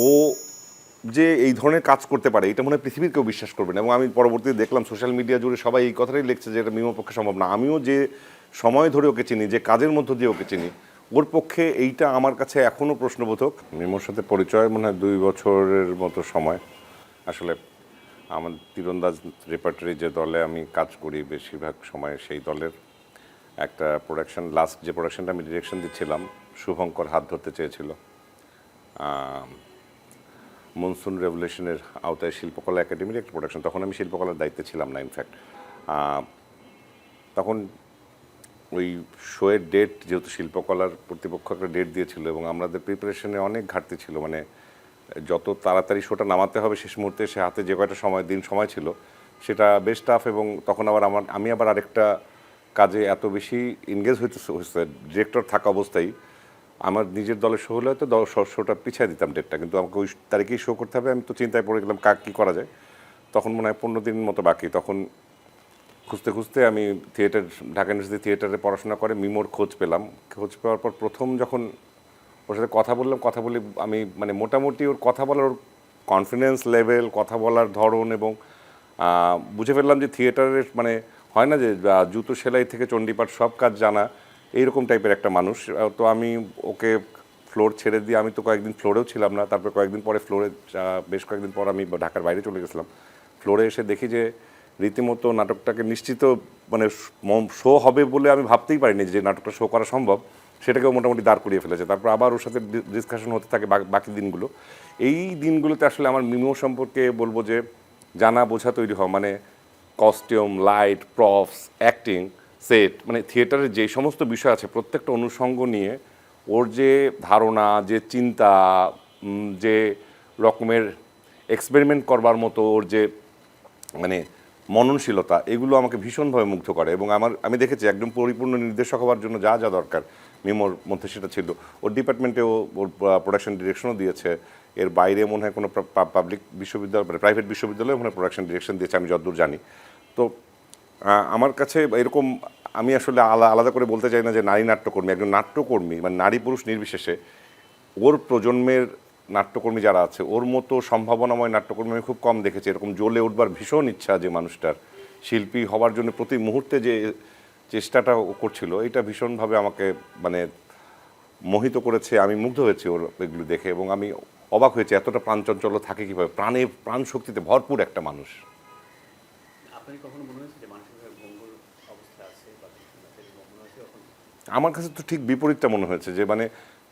ও যে এই ধরনের কাজ করতে পারে এটা মনে হয় পৃথিবীর কেউ বিশ্বাস করবে না। এবং আমি পরবর্তীতে দেখলাম সোশ্যাল মিডিয়া জুড়ে সবাই এই কথাটাই লিখছে যে এটা মিমোর পক্ষে সম্ভব না। আমিও যে সময় ধরে ওকে চিনি, যে কাজের মধ্য দিয়ে ওকে চিনি, ওর পক্ষে এইটা আমার কাছে এখনও প্রশ্নবোধক। মিমোর সাথে পরিচয় মনে হয় 2 বছরের মতো সময়। আসলে আমার তীরন্দাজ রেপার্টরি যে দলে আমি কাজ করি বেশিরভাগ সময়, সেই দলের একটা প্রোডাকশন, লাস্ট যে প্রোডাকশনটা আমি ডিরেকশন দিচ্ছিলাম, শুভঙ্কর হাত ধরতে চেয়েছিল। মনসুন রেভলিউশনের আওতায় শিল্পকলা একাডেমির একটা প্রোডাকশন, তখন আমি শিল্পকলার দায়িত্বে ছিলাম না ইনফ্যাক্ট। তখন ওই শোয়ের ডেট, যেহেতু শিল্পকলার কর্তৃপক্ষ একটা ডেট দিয়েছিল এবং আমাদের প্রিপারেশনে অনেক ঘাটতি ছিল, মানে যত তাড়াতাড়ি শোটা নামাতে হবে শেষ মুহূর্তে সে হাতে যে কয়টা সময় ছিল সেটা বেশ টাফ। এবং তখন আবার আমি আবার আরেকটা কাজে এত বেশি এনগেজ হয়েছে, ডিরেক্টর থাকা অবস্থায় আমার নিজের দলের শো হলে হয়তো শোটা পিছিয়ে দিতাম ডেটটা, কিন্তু আমাকে ওই তারিখেই শো করতে হবে। আমি তো চিন্তায় পড়ে গেলাম কী করা যায়। তখন মনে হয় 15 দিন মতো বাকি। তখন খুঁজতে খুঁজতে আমি ঢাকা ইউনিভার্সিটি থিয়েটারে পড়াশোনা করে মিমোর খোঁজ পেলাম। খোঁজ পাওয়ার পর প্রথম যখন ওর সাথে কথা বলে আমি মানে মোটামুটি ওর কথা বলার, ওর কনফিডেন্স লেভেল, কথা বলার ধরন, এবং বুঝে ফেললাম যে থিয়েটারের মানে হয় না যে জুতো সেলাই থেকে চণ্ডীপাঠ সব কাজ জানা, এইরকম টাইপের একটা মানুষ। তো আমি ওকে ফ্লোর ছেড়ে দিয়ে, আমি তো কয়েকদিন ফ্লোরেও ছিলাম না, তারপরে কয়েকদিন পরে বেশ কয়েকদিন পর আমি ঢাকার বাইরে চলে গেছিলাম। ফ্লোরে এসে দেখি যে রীতিমতো নাটকটাকে নিশ্চিত মানে শো হবে বলে আমি ভাবতেই পারিনি যে নাটকটা শো করা সম্ভব, সেটাকেও মোটামুটি দাঁড় করিয়ে ফেলেছে। তারপর আবার ওর সাথে ডিসকাশন হতে থাকে বাকি দিনগুলো। এই দিনগুলোতে আসলে আমার মিমো সম্পর্কে বলবো যে জানা বোঝা তৈরি হওয়া, মানে costume, light, props, acting, set, মানে থিয়েটারের যে সমস্ত বিষয় আছে প্রত্যেকটা অনুষঙ্গ নিয়ে ওর যে ধারণা, যে চিন্তা, যে রকমের এক্সপেরিমেন্ট করবার মতো ওর যে মানে মননশীলতা, এগুলো আমাকে ভীষণভাবে মুগ্ধ করে। এবং আমি দেখেছি একদম পরিপূর্ণ নির্দেশক হওয়ার জন্য যা যা দরকার মিমোর মধ্যে সেটা ছিল। ওর ডিপার্টমেন্টেও ওর প্রোডাকশন ডিরেকশনও দিয়েছে। এর বাইরে মনে হয় কোনো পাবলিক বিশ্ববিদ্যালয়, মানে প্রাইভেট বিশ্ববিদ্যালয়ে মনে হয় প্রোডাকশন ডিরেকশন দিয়েছে আমি যতদূর জানি। তো আমার কাছে এরকম, আমি আসলে আলাদা করে বলতে চাই না যে নারী নাট্যকর্মী, একজন নাট্যকর্মী মানে নারী পুরুষ নির্বিশেষে ওর প্রজন্মের নাট্যকর্মী যারা আছে, ওর মতো সম্ভাবনাময় নাট্যকর্মী আমি খুব কম দেখেছি। এরকম জ্বলে উঠবার ভীষণ ইচ্ছা যে মানুষটার, শিল্পী হওয়ার জন্য প্রতি মুহূর্তে যে চেষ্টাটা ও করছিল, এটা ভীষণভাবে আমাকে মানে মোহিত করেছে। আমি মুগ্ধ হয়েছি ওর এগুলো দেখে, এবং আমি অবাক হয়েছি এতটা প্রাণচঞ্চল থাকে কীভাবে, প্রাণ শক্তিতে ভরপুর একটা মানুষ। আমার কাছে তো ঠিক বিপরীতটা মনে হয়েছে, যে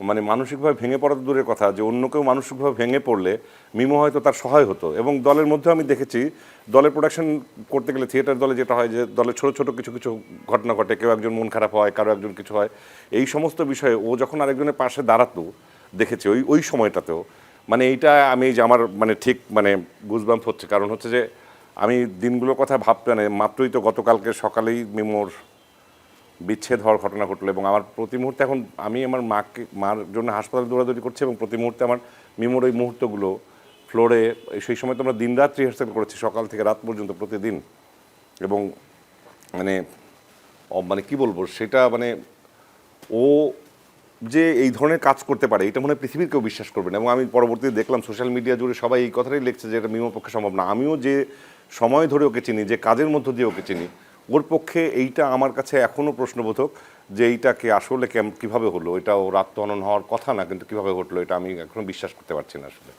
মানে মানসিকভাবে ভেঙে পড়া তো দূরের কথা, যে অন্য কেউ মানসিকভাবে ভেঙে পড়লে মিমো হয়তো তার সহায় হতো। এবং দলের মধ্যে আমি দেখেছি, দলের প্রোডাকশন করতে গেলে থিয়েটার দলে যেটা হয় যে দলে ছোট ছোট কিছু কিছু ঘটনা ঘটে, কেউ একজন মন খারাপ হয়, কারো একজন কিছু হয়, এই সমস্ত বিষয়ে ও যখন আরেকজনের পাশে দাঁড়াতো দেখেছি ওই সময়টাতেও, মানে এইটা আমি যে আমার মানে ঠিক মানে গুজবাম্প হচ্ছে। কারণ হচ্ছে যে আমি দিনগুলোর কথা ভাবতে, মানে মাত্রই তো গতকালকে সকালেই মিমোর বিচ্ছেদ হওয়ার ঘটনা ঘটলো। এবং আমার প্রতি মুহূর্তে এখন আমি আমার মার জন্য হাসপাতালে দৌড়াদৌড়ি করছি, এবং প্রতি মুহূর্তে আমার মিমোর ওই মুহূর্তগুলো ফ্লোরে, সেই সময় তো আমরা দিনরাত রিহার্সাল করেছি, সকাল থেকে রাত পর্যন্ত প্রতিদিন। এবং মানে কী বলবো, সেটা মানে ও যে এই ধরনের কাজ করতে পারে এটা মনে হয় পৃথিবীর কেউ বিশ্বাস করবে না। এবং আমি পরবর্তীতে দেখলাম সোশ্যাল মিডিয়া জুড়ে সবাই এই কথাটাই লিখছে যে এটা মিমোর পক্ষে সম্ভব না। আমিও যে সময় ধরে ওকে চিনি, যে কাজের মধ্য দিয়ে ওকে চিনি, ওর পক্ষে এইটা আমার কাছে এখনও প্রশ্নবোধক যে এইটাকে আসলে কীভাবে হলো। এটা ওর আত্মহনন হওয়ার কথা না, কিন্তু কীভাবে ঘটলো এটা আমি এখনও বিশ্বাস করতে পারছি না আসলে।